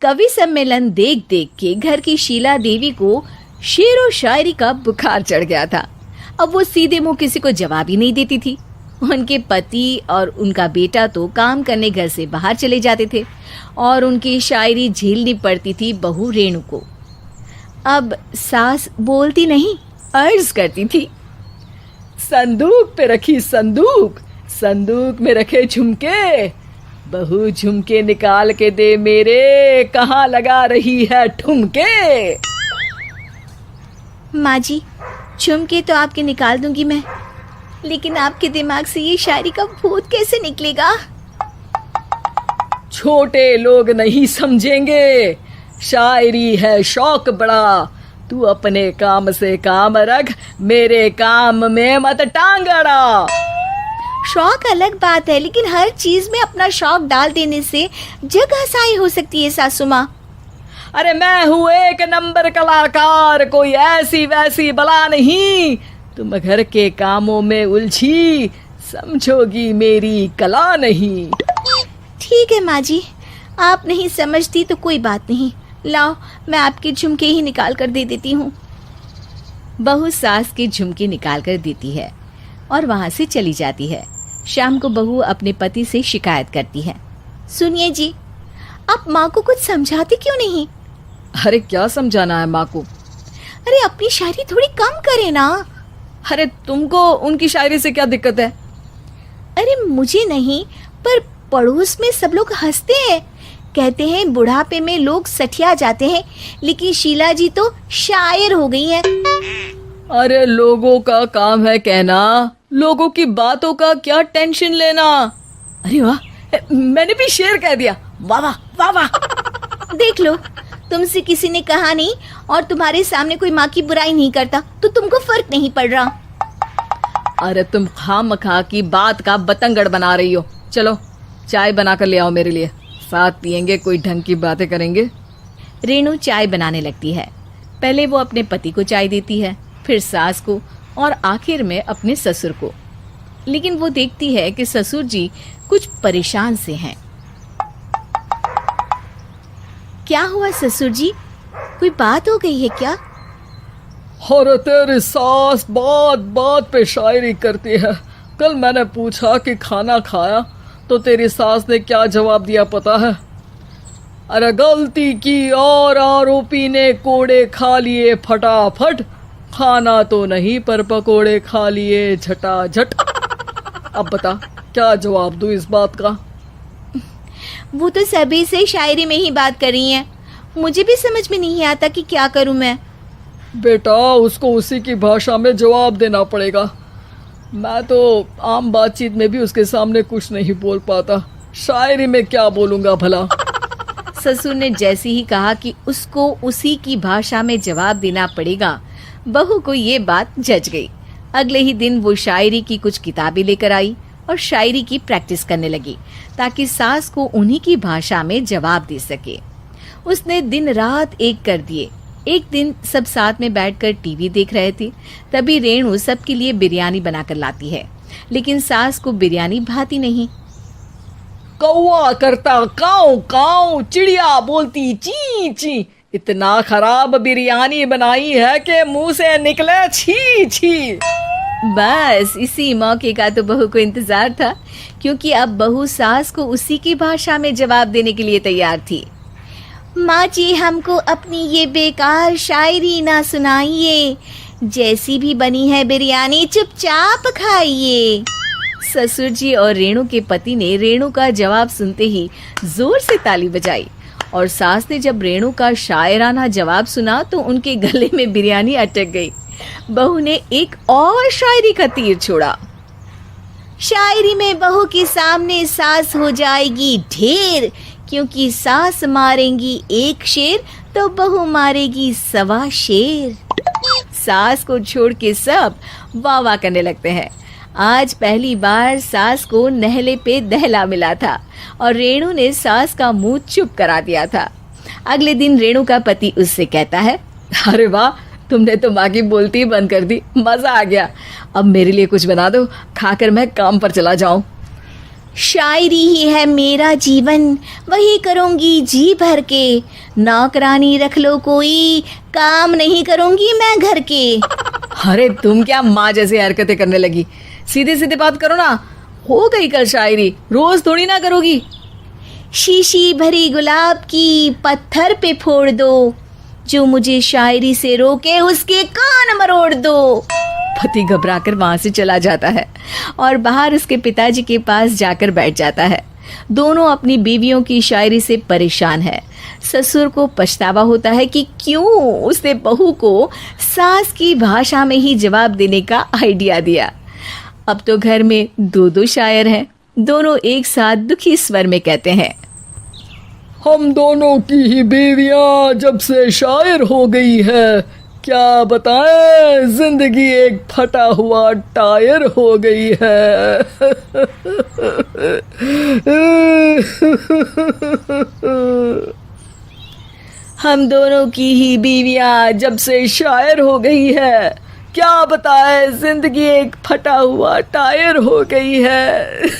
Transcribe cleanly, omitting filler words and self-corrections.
कवि सम्मेलन देख देख के घर की शीला देवी को शेर व शायरी का बुखार चढ़ गया था। अब वो सीधे मुंह किसी को जवाब ही नहीं देती थी। उनके पति और उनका बेटा तो काम करने घर से बाहर चले जाते थे और उनकी शायरी झेलनी पड़ती थी बहू रेणु को। अब सास बोलती नहीं, अर्ज करती थी, संदूक पे रखी संदूक, संदूक में रखे झुमके, बहू झुमके निकाल के दे मेरे, कहाँ लगा रही है ठुमके। माँ जी, झुमके तो आपके निकाल दूंगी मैं, लेकिन आपके दिमाग से ये शायरी का भूत कैसे निकलेगा? छोटे लोग नहीं समझेंगे, शायरी है शौक बड़ा, तू अपने काम से काम रख, मेरे काम में मत टांग अड़ा। शौक अलग बात है, लेकिन हर चीज में अपना शौक डाल देने से जग हंसाई हो सकती है सासू माँ। अरे मैं हूँ एक नंबर कलाकार, कोई ऐसी वैसी बला नहीं, तुम घर के कामों में उलझी, समझोगी मेरी कला नहीं। ठीक है माँ जी, आप नहीं समझती तो कोई बात नहीं, लाओ मैं आपके झुमके ही निकाल कर दे देती हूँ। बहू सास के झुमके निकाल कर देती है और वहां से चली जाती है। शाम को बहू अपने पति से शिकायत करती है, सुनिए जी, आप माँ को कुछ समझाते क्यों नहीं? अरे क्या समझाना है माँ को? अरे अपनी शायरी थोड़ी कम करे ना। अरे तुमको उनकी शायरी से क्या दिक्कत है? अरे मुझे नहीं, पर पड़ोस में सब लोग हंसते हैं, कहते हैं बुढ़ापे में लोग सठिया जाते हैं, लेकिन शीला जी तो शायर हो गई हैं। अरे लोगों का काम है कहना, लोगों की बातों का क्या टेंशन लेना। अरे वाह, मैंने भी शेर कह दिया, वाह वाह वाह वाह। देख लो, तुमसे किसी ने कहा नहीं और तुम्हारे सामने कोई माँ की बुराई नहीं करता तो तुमको फर्क नहीं पड़ रहा। अरे तुम खामखा की बात का बतंगड़ बना रही हो। चलो चाय बना कर ले आओ मेरे लिए, साथ पियेंगे, कोई ढंग की बातें करेंगे। रेणु चाय बनाने लगती है। पहले वो अपने पति को चाय देती है, फिर सास को और आखिर में अपने ससुर को। लेकिन वो देखती है कि ससुर जी कुछ परेशान से हैं। क्या हुआ ससुर जी, कोई बात हो गई है क्या? अरे तेरी सास बात बात पे शायरी करती है। कल मैंने पूछा कि खाना खाया तो तेरी सास ने क्या जवाब दिया पता है? अरे गलती की और आरोपी ने कोड़े खा लिए फटाफट, खाना तो नहीं पर पकोड़े खा लिए झटाझट। अब बता क्या जवाब दूं इस बात का? वो तो सभी से शायरी में ही बात कर रही हैं, मुझे भी समझ में नहीं आता कि क्या करूं मैं। बेटा उसको उसी की भाषा में जवाब देना पड़ेगा। मैं तो आम बातचीत में भी उसके सामने कुछ नहीं बोल पाता, शायरी में क्या बोलूंगा भला। ससुर ने जैसे ही कहा कि उसको उसी की भाषा में जवाब देना पड़ेगा, बहू को ये बात जच गई। अगले ही दिन वो शायरी की कुछ किताबें लेकर आई और शायरी की प्रैक्टिस करने लगी ताकि सास को उन्हीं की भाषा में जवाब दे सके। उसने दिन रात एक कर दिए। एक दिन सब साथ में बैठकर टीवी देख रहे थे, तभी रेणु सबके लिए बिरयानी बनाकर लाती है, लेकिन सास को बिरयानी भाती नहीं। कौवा करता काऊ काऊ, चिड़िया बोलती ची ची, इतना खराब बिरयानी बनाई है कि मुंह से निकले छी छी। बस इसी मौके का तो बहू को इंतजार था, क्योंकि अब बहू सास को उसी की भाषा में जवाब देने के लिए तैयार थी। माँ जी, हमको अपनी ये बेकार शायरी ना सुनाइए, जैसी भी बनी है बिरयानी चुपचाप खाइए। ससुर जी और रेणु के पति ने रेणु का जवाब सुनते ही जोर से ताली बजाई और सास ने जब रेणु का शायराना जवाब सुना तो उनके गले में बिरयानी अटक गई। बहू ने एक और शायरी का तीर छोड़ा। शायरी में बहू के सामने सास हो जाएगी ढेर, क्योंकि सास मारेंगी एक शेर तो बहू मारेगी 1.25 शेर। सास को छोड़ के सब वाह वाह करने लगते हैं। आज पहली बार सास को नहले पे दहला मिला था और रेणु ने सास का मुंह चुप करा दिया था। अगले दिन रेणु का पति उससे कहता है, अरे वाह, तुमने तो माँ की बोलती ही बंद कर दी, मजा आ गया। अब मेरे लिए कुछ बना दो, खाकर मैं काम पर चला जाऊं। शायरी ही है मेरा जीवन, वही करूँगी जी भर के। नौकरानी रख लो कोई, काम नहीं करूँगी मैं घर के। अरे तुम क्या माँ जैसी हरकतें करने लगी, सीधे सीधे बात करो ना। हो गई कल शायरी, रोज थोड़ी ना करोगी। शीशी भरी गुलाब की पत्थर पे फोड़ दो, जो मुझे शायरी से रोके उसके कान मरोड़ दो। पति घबराकर वहां से चला जाता है और बाहर उसके पिताजी के पास जाकर बैठ जाता है। दोनों अपनी बीवियों की शायरी से परेशान है। ससुर को पछतावा होता है कि क्यों उसने बहू को सास की भाषा में ही जवाब देने का आइडिया दिया। अब तो घर में दो दो शायर हैं। दोनों एक साथ दुखी स्वर में कहते हैं, हम दोनों की ही बीवियां जब से शायर हो गई है, क्या बताएं, जिंदगी एक फटा हुआ टायर हो गई है। हम दोनों की ही बीवियां जब से शायर हो गई है, क्या बताए जिंदगी एक फटा हुआ टायर हो गई है।